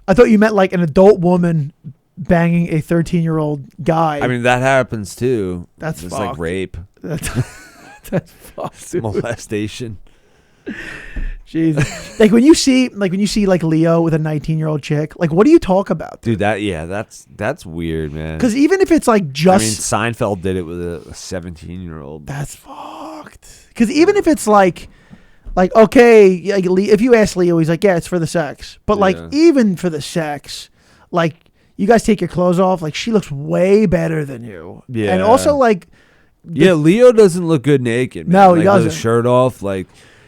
I thought you meant like an adult woman banging a 13-year-old guy. I mean, that happens too. That's it's fucked. like rape. That's fucked, dude. Molestation. Jesus. like when you see like Leo with a 19-year-old chick, like what do you talk about? Dude, that's weird, man. Because even if it's like just... I mean, Seinfeld did it with a 17-year-old. That's fucked. Because even if it's like okay, like, if you ask Leo, he's like, yeah, it's for the sex. But like even for the sex, like you guys take your clothes off, like she looks way better than you. Yeah. And also like... Yeah, Leo doesn't look good naked, man. No, he like, doesn't. With his shirt off, like,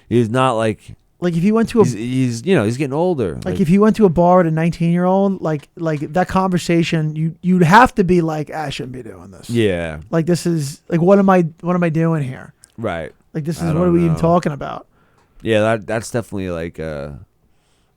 he's not like... Like if you went to a... He's getting older. Like if you went to a bar with a 19-year-old, like that conversation, you'd have to be like, I shouldn't be doing this. Yeah. Like this is like, what am I doing here? Right. Like this is, what are we even talking about? Yeah, that's definitely like a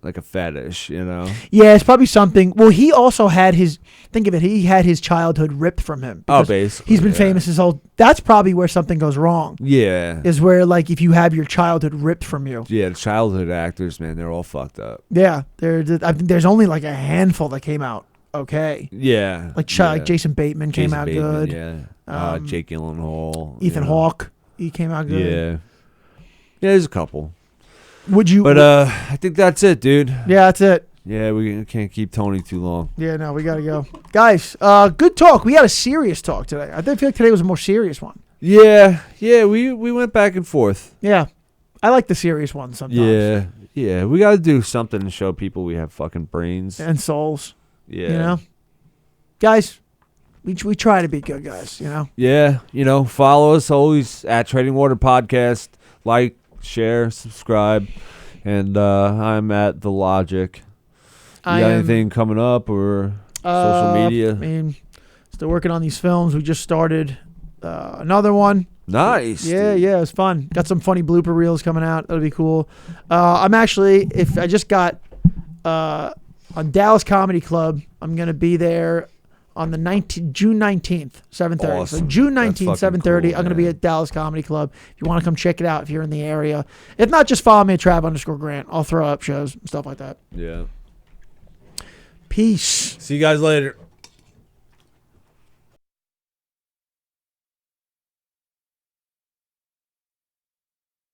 fetish, you know? Yeah, it's probably something. Well, he also had his, think of it, he had his childhood ripped from him. Oh, basically. He's been famous his whole, that's probably where something goes wrong. Yeah. Is where like if you have your childhood ripped from you. Yeah, the childhood actors, man, they're all fucked up. Yeah, I think there's only like a handful that came out okay. Yeah. Like Jason Bateman came out good. Yeah. Jake Gyllenhaal. Ethan Hawke, he came out good. Yeah. Yeah, there's a couple. Would you? But I think that's it, dude. Yeah, that's it. Yeah, we can't keep Tony too long. Yeah, no, we gotta go, guys. Good talk. We had a serious talk today. I feel like today was a more serious one. Yeah, we went back and forth. Yeah, I like the serious ones sometimes. Yeah, we gotta do something to show people we have fucking brains and souls. Yeah, you know, guys, we try to be good guys. You know. Yeah, follow us always at Trading Water Podcast. Like, share, subscribe, and I'm at The Logic. You got anything coming up or social media? I mean, still working on these films. We just started another one. Nice. Yeah, it was fun. Got some funny blooper reels coming out. That'll be cool. I'm actually, I just got on Dallas Comedy Club. I'm gonna be there on the June 19th, 7:30. Awesome. So June 19th, 7:30. Cool, I'm going to be at Dallas Comedy Club. If you want to come check it out, if you're in the area. If not, just follow me at Trav_Grant. I'll throw up shows and stuff like that. Yeah. Peace. See you guys later.